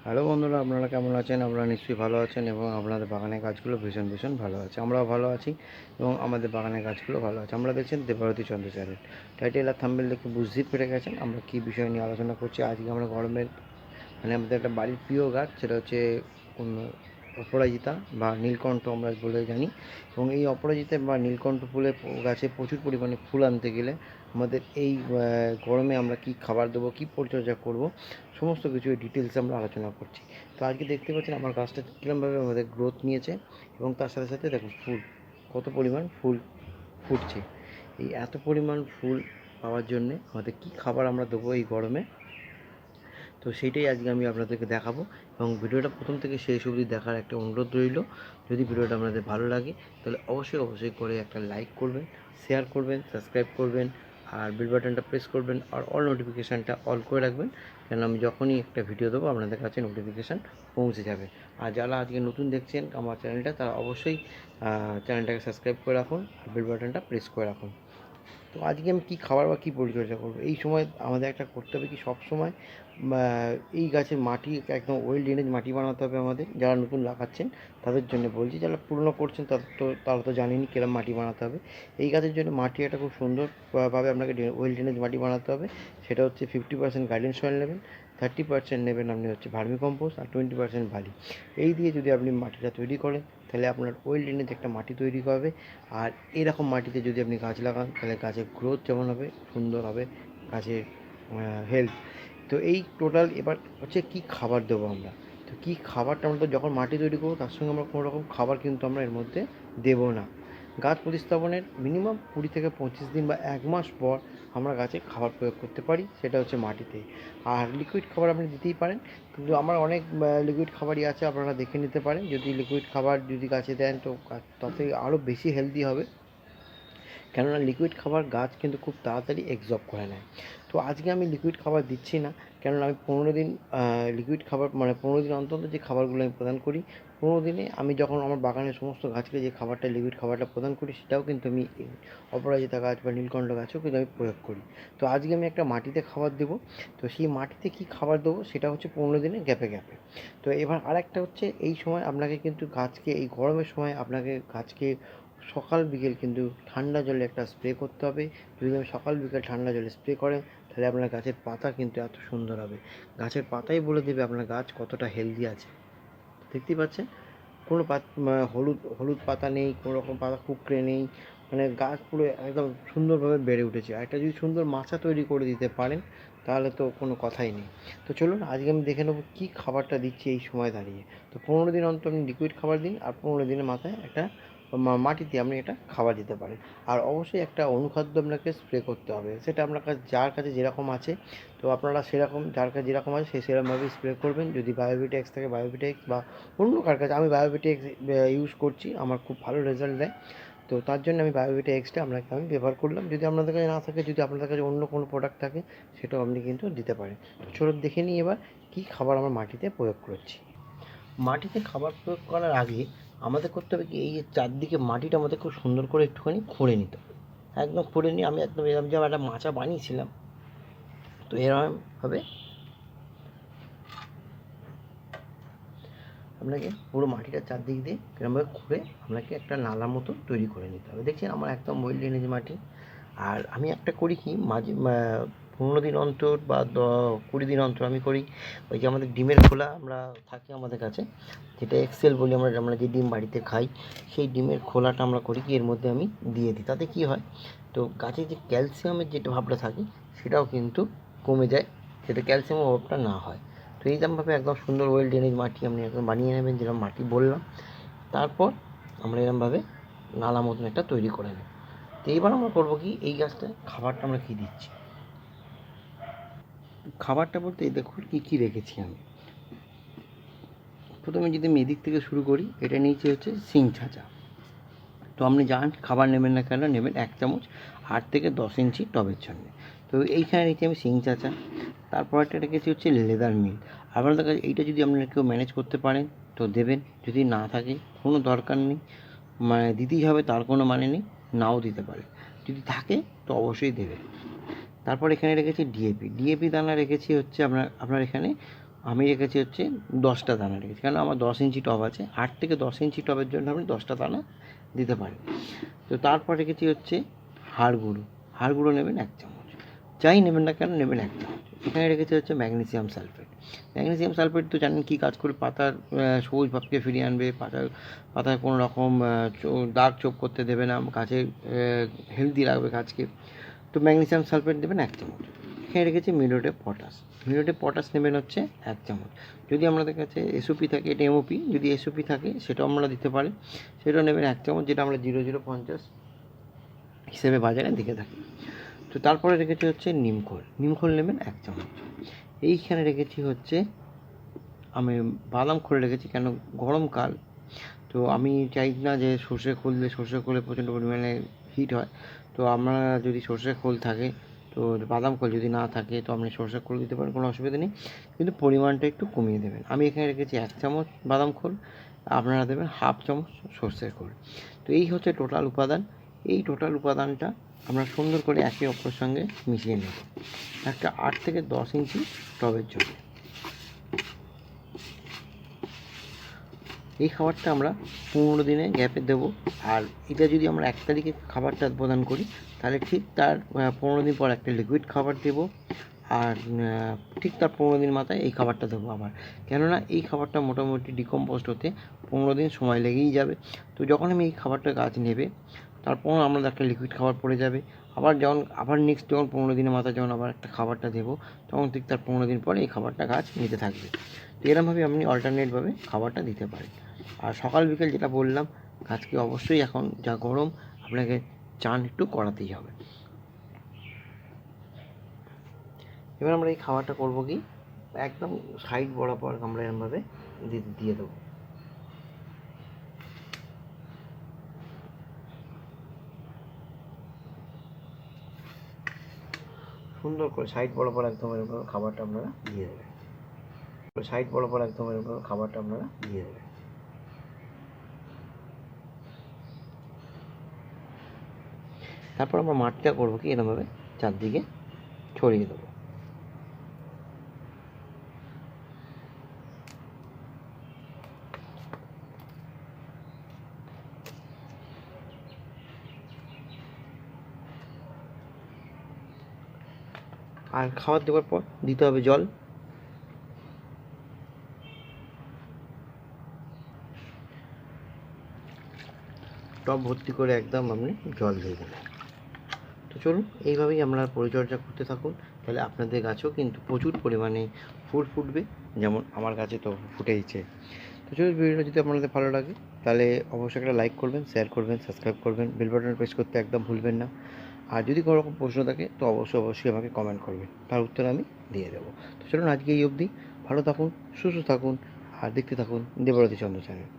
Hello বন্ধুরা, আপনারা কেমন আছেন? আপনারা নিশ্চয়ই ভালো আছেন এবং আপনাদের বাগানের গাছগুলো ভীষণ ভালো আছে। আমরাও ভালো আছি এবং আমাদের বাগানের গাছগুলো ভালো আছে। আমরা দেখছেন দেবারতী চন্দ্র চ্যানেল। টাইটেল আর থাম্বনেল দেখে বুঝতেই পেরে গেছেন আমরা কী বিষয় নিয়ে আলোচনা করছি। আজকে আমরা গরমের আমাদের একটা বাড়ির প্রিয় গাছ, সেটা হচ্ছে অপরাজিতা বা নীলকণ্ঠ আমরা বলে জানি। এবং এই অপরাজিতা বা নীলকণ্ঠ ফুলে গাছে প্রচুর পরিমাণে ফুল আনতে গেলে আমাদের এই গরমে আমরা কি খাবার দেবো, কি পরিচর্যা করব, সমস্ত কিছু ডিটেলসে আমরা আলোচনা করছি। তো আজকে দেখতে পাচ্ছেন আমার গাছটা কীরকমভাবে আমাদের গ্রোথ নিয়েছে এবং তার সাথে সাথে দেখুন ফুল, কত পরিমাণ ফুল ফুটছে। এই এত পরিমাণ ফুল পাওয়ার জন্যে আমাদের কি খাবার আমরা দেবো এই গরমে, তো সেইটাই আজকে আমি আপনাদেরকে দেখাবো। এবং ভিডিওটা প্রথম থেকে শেষ অবধি দেখার একটা অনুরোধ রইল। যদি ভিডিওটা আপনাদের ভালো লাগে তাহলে অবশ্যই করে একটা লাইক করবেন, শেয়ার করবেন, সাবস্ক্রাইব করবেন, আর বেল বাটনটা প্রেস করবেন, আর অল নোটিফিকেশানটা অল করে রাখবেন, কেন আমি যখনই একটা ভিডিও দেবো আপনাদের কাছে নোটিফিকেশান পৌঁছে যাবে। আর যারা আজকে নতুন দেখছেন আমার চ্যানেলটা, তারা অবশ্যই চ্যানেলটাকে সাবস্ক্রাইব করে রাখুন আর বেল বাটনটা প্রেস করে রাখুন। তো আজকে আমি কী খাবার বা কী পরিচর্যা করবো, এই সময় আমাদের একটা করতে হবে কি, সব সময় এই গাছের মাটি একদম ওয়েল ড্রেনেজ মাটি বানাতে হবে আমাদের। যারা নতুন লাগাচ্ছেন তাদের জন্য বলছি, যারা পুরনো করছেন তারা তো জানেনই কীরকম মাটি বানাতে হবে। এই গাছের জন্য মাটি একটা খুব সুন্দরভাবে আপনাকে ওয়েল ড্রেনেজ মাটি বানাতে হবে। সেটা হচ্ছে 50% গার্ডেন সয়েল নেবেন, 30% নেবেন আপনি হচ্ছে ভার্মি কম্পোস্ট, আর 20% বালি। এই দিয়ে যদি আপনি মাটিটা তৈরি করেন তাহলে আপনার ওয়েল ড্রেনেজ একটা মাটি তৈরি হবে। আর এরকম মাটিতে যদি আপনি গাছ লাগান তাহলে গাছের গ্রোথ যেমন হবে, সুন্দর হবে গাছের হেলথ। তো এই টোটাল এবার হচ্ছে কী খাবার দেবো আমরা। তো কী খাবারটা আমরা, তো যখন মাটি তৈরি করবো তার সঙ্গে আমরা কোনো রকম খাবার কিন্তু আমরা এর মধ্যে দেবো না। গাছ প্রতিস্থাপনের মিনিমাম 20 থেকে 25 দিন বা 1 মাস পর আমরা গাছে খাবার প্রয়োগ করতে পারি, সেটা হচ্ছে মাটিতে। আর লিকুইড খাবার আপনি দিতেই পারেন, কিন্তু আমার অনেক লিকুইড খাবারই আছে, আপনারা দেখে নিতে পারেন। যদি লিকুইড খাবার যদি গাছে দেন তো তাতে আরও বেশি হেলদি হবে, কেননা লিকুইড খাবার গাছ কিন্তু খুব তাড়াতাড়ি অ্যাবজর্ব করে নেয়। তো আজকে আমি লিকুইড খাবার দিচ্ছি না, কেননা আমি 15 দিন লিকুইড খাবার, মানে 15 দিন অন্তর যে খাবারগুলো আমি প্রদান করি, 15 দিনে আমি যখন আমার বাগানের সমস্ত গাছকে যে খাবারটা, লিকুইড খাবারটা প্রদান করি, সেটাও কিন্তু আমি অপরাজিতা গাছ বা নীলকণ্ঠ গাছেও কিন্তু আমি প্রয়োগ করি। তো আজকে আমি একটা মাটিতে খাবার দেবো। তো সেই মাটিতে কী খাবার দেবো সেটা হচ্ছে 15 দিনে গ্যাপে। তো এবার আরেকটা হচ্ছে, এই সময় আপনাকে কিন্তু গাছকে, এই গরমের সময় আপনাকে গাছকে সকাল বিকেল কিন্তু ঠান্ডা জলে একটা স্প্রে করতে হবে। যদি আপনি সকাল বিকেল ঠান্ডা জলে স্প্রে করেন তাহলে আপনার গাছের পাতা কিন্তু এত সুন্দর হবে। গাছের পাতাই বলে দেবে আপনার গাছ কতটা হেলদি আছে। দেখতেই পাচ্ছেন কোনো হলুদ হলুদ পাতা নেই, কোনো রকম পাতা কুঁকড়ে নেই, মানে গাছ পুরো একদম সুন্দরভাবে বেড়ে উঠেছে। আর একটা যদি সুন্দর মাচা তৈরি করে দিতে পারেন তাহলে তো কোনো কথাই নেই। তো চলুন আজকে আমি দেখে নেবো কী খাবারটা দিচ্ছি এই সময় দাঁড়িয়ে। তো 15 দিন অন্তর আপনি লিকুইড খাবার দিন, আর 15 দিনের মাথায় একটা মাটিতে আপনি এটা খাবার দিতে পারেন। আর অবশ্যই একটা অনুখাদ্য আপনাকে স্প্রে করতে হবে, সেটা আপনার কাছে যার কাছে যেরকম আছে। তো আপনারা সেরকম, যার কাছে যেরকম আছে সে সেরকমভাবেই স্প্রে করবেন। যদি বায়োভিটেক্স থাকে বায়োভিটেক্স, বা অন্য কার কাছে, আমি বায়োভিটেক্স ইউজ করছি, আমার খুব ভালো রেজাল্ট দেয়। তো তার জন্য আমি বায়োভিটেক্সটা আপনাকে আমি ব্যবহার করলাম। যদি আপনাদের কাছে না থাকে, যদি আপনাদের কাছে অন্য কোনো প্রোডাক্ট থাকে, সেটাও আপনি কিন্তু দিতে পারেন। তো চলুন দেখে নিই এবার কী খাবার আমার মাটিতে প্রয়োগ করছি। মাটিতে খাবার প্রয়োগ করার আগে আমাদের করতে হবে কি, এই যে চারদিকে মাটিটা আমাদের খুব সুন্দর করে একটুখানি খুঁড়ে নিতে হবে। একদম খুঁড়ে নিয়ে আমি একদম এরকম যে একটা মাচা বানিয়েছিলাম, তো এরকমভাবে আপনাকে পুরো মাটিটা চারদিক দিয়ে এরকমভাবে খুঁড়ে আপনাকে একটা নালা মতো তৈরি করে নিতে হবে। দেখছেন আমার একদম ওয়েল ড্রেনেজ মাটি। আর আমি একটা করি কি, মাঝে 15 দিন অন্তর বা 20 দিন অন্তর আমি করি, ওই যে আমাদের ডিমের খোলা আমরা থাকে আমাদের কাছে, যেটা এক্সেল বলি আমরা, আমরা যে ডিম বাড়িতে খাই, সেই ডিমের খোলাটা আমরা করি কি এর মধ্যে আমি দিয়ে দিই। তাতে কী হয়, তো গাছে যে ক্যালসিয়ামের যেটা ভাবটা থাকে সেটাও কিন্তু কমে যায়, যাতে ক্যালসিয়ামের অভাবটা না হয়। তো এইরকমভাবে একদম সুন্দর ওয়েল ড্রেনেজ মাটি আপনি একদম বানিয়ে নেবেন, যেরকম মাটি বললাম। তারপর আমরা এরকমভাবে নালা মতন একটা তৈরি করে নেব। তো এইবার আমরা করবো কি, এই গাছটা খাবারটা আমরা কী দিচ্ছি, খাবারটা বলতে এই দেখুন কী কী রেখেছি আমি। প্রথমে যদি আমি এদিক থেকে শুরু করি, এটা নিচে হচ্ছে সিং ছাঁচা। তো আপনি যান খাবার নেবেন না কেন, নেবেন 1 চামচ 8 থেকে 10 ইঞ্চি টবের জন্যে। তো এইখানে রেখেছি আমি সিং চাঁচা। তারপর একটা রেখেছি হচ্ছে লেদার মিল। আপনাদের কাছে এইটা যদি আপনারা কেউ ম্যানেজ করতে পারেন তো দেবেন, যদি না থাকে কোনো দরকার নেই, মানে দিতেই হবে তার কোনো মানে নেই, নাও দিতে পারে। যদি থাকে তো অবশ্যই দেবেন। তারপর এখানে রেখেছি ডিএপি দানা রেখেছি হচ্ছে আপনার এখানে আমি রেখেছি হচ্ছে 10টা দানা রেখেছি, কারণ আমার 10 ইঞ্চি টব আছে। 8 থেকে 10 ইঞ্চি টবের জন্য আপনি 10টা দানা দিতে পারেন। তো তারপর রেখেছি হচ্ছে হাড় গুঁড়ো। হাড় গুঁড়ো নেবেন 1 চামচ, যাই নেবেন না কেন নেবেন 1 চামচ। এখানে রেখেছি হচ্ছে ম্যাগনেসিয়াম সালফেট। ম্যাগনেসিয়াম সালফেট তো জানেন কী কাজ করে, পাতার সবুজ ভাবকে ফিরিয়ে আনবে, পাতায় কোনো রকম দাগ ছোপ করতে দেবে না, গাছের হেলদি রাখবে গাছকে। তো ম্যাগনেসিয়াম সালফেট দেবেন 1 চামচ। এখানে রেখেছি মিডোটে পটাশ। মিডোটে পটাশ নেবেন হচ্ছে 1 চামচ। যদি আমাদের কাছে এসওপি থাকে, এটা এমওপি, যদি এসওপি থাকে সেটাও আমরা দিতে পারি, সেটাও নেবেন 1 চামচ, যেটা আমরা 0050 হিসেবে বাজারে দিকে থাকি। তো তারপরে রেখেছি হচ্ছে নিমখোল। নিমখোল নেবেন 1 চামচ। এইখানে রেখেছি হচ্ছে আমি বাদাম খোল রেখেছি, কেন গরমকাল তো আমি চাই না যে সর্ষে খোল দিয়ে, সর্ষে খোলে প্রচণ্ড পরিমাণে হিট হয়। তো আমরা যদি সর্ষে খোল থাকে, তো বাদাম খোল যদি না থাকে তো আপনি সর্ষে খোল দিতে পারেন, কোনো অসুবিধা নেই, কিন্তু পরিমাণটা একটু কমিয়ে দেবেন। আমি এখানে রেখেছি 1 চামচ বাদাম খোল, আপনারা দেবেন হাফ চামচ সর্ষের খোল। তো এই হচ্ছে টোটাল উপাদান। এই টোটাল উপাদানটা আমরা সুন্দর করে একে অপরের সঙ্গে মিশিয়ে নেব একটা 8 থেকে 10 ইঞ্চি টবের জন্য। এই খাবারটা আমরা 15 দিনে গ্যাপে দেবো। আর এটা যদি আমরা 1 তারিখে খাবারটা প্রদান করি, তাহলে ঠিক তার 15 দিন পর একটা লিকুইড খাবার দেবো। আর ঠিক তার 15 দিন মাথায় এই খাবারটা দেবো আবার, কেননা এই খাবারটা মোটামুটি ডিকম্পোস্ট হতে 15 দিন সময় লেগেই যাবে। তো যখন আমি এই খাবারটা গাছ নেবে, তারপর আমাদের একটা লিকুইড খাবার পড়ে যাবে। আবার নেক্সট যখন 15 দিনের মাথায় যখন আবার একটা খাবারটা দেবো, তখন ঠিক তার 15 দিন পরে এই খাবারটা গাছ নিতে থাকবে। তো এরমভাবে আপনি অল্টারনেটভাবে খাবারটা দিতে পারেন। আর সকাল বিকেল যেটা বললাম, গাছকে অবশ্যই এখন যা গরম, আপনাকে চান একটু করাতেই হবে। এবার আমরা এই খাবারটা করবো কি, একদম সাইড বরাবর আমরা এরমভাবে দিয়ে দেবো। সুন্দর করে সাইড বরাবর একদম এরকম খাবারটা আপনারা দিয়ে দেবেন। সাইড বরাবর একদম এরকম খাবারটা আপনারা দিয়ে দেবেন। তারপর আমরা মাটিটা করবো কি, এরকমভাবে চারদিকে ছড়িয়ে দেবো। আর খাবার দেওয়ার পর দিতে হবে জল। টব ভর্তি করে একদম আপনি জল দিয়ে দেবেন। তো চলুন এইভাবেই আমরা পরিচর্যা করতে থাকুন, তাহলে আপনাদের গাছও কিন্তু প্রচুর পরিমাণে ফুল ফুটবে, যেমন আমার গাছে তো ফুটেইছে। তো চলুন, ভিডিওটা যদি আপনাদের ভালো লাগে তাহলে অবশ্যই একটা লাইক করবেন, শেয়ার করবেন, সাবস্ক্রাইব করবেন, বেল বাটন প্রেস করতে একদম ভুলবেন না। আর যদি কোনো রকম প্রশ্ন থাকে তো অবশ্যই আমাকে কমেন্ট করবেন, তার উত্তর আমি দিয়ে দেবো। তো চলুন আজকে এই অবধি, ভালো থাকুন, সুস্থ থাকুন, আর দেখতে থাকুন দেবরতী চন্দ্র চ্যানেল।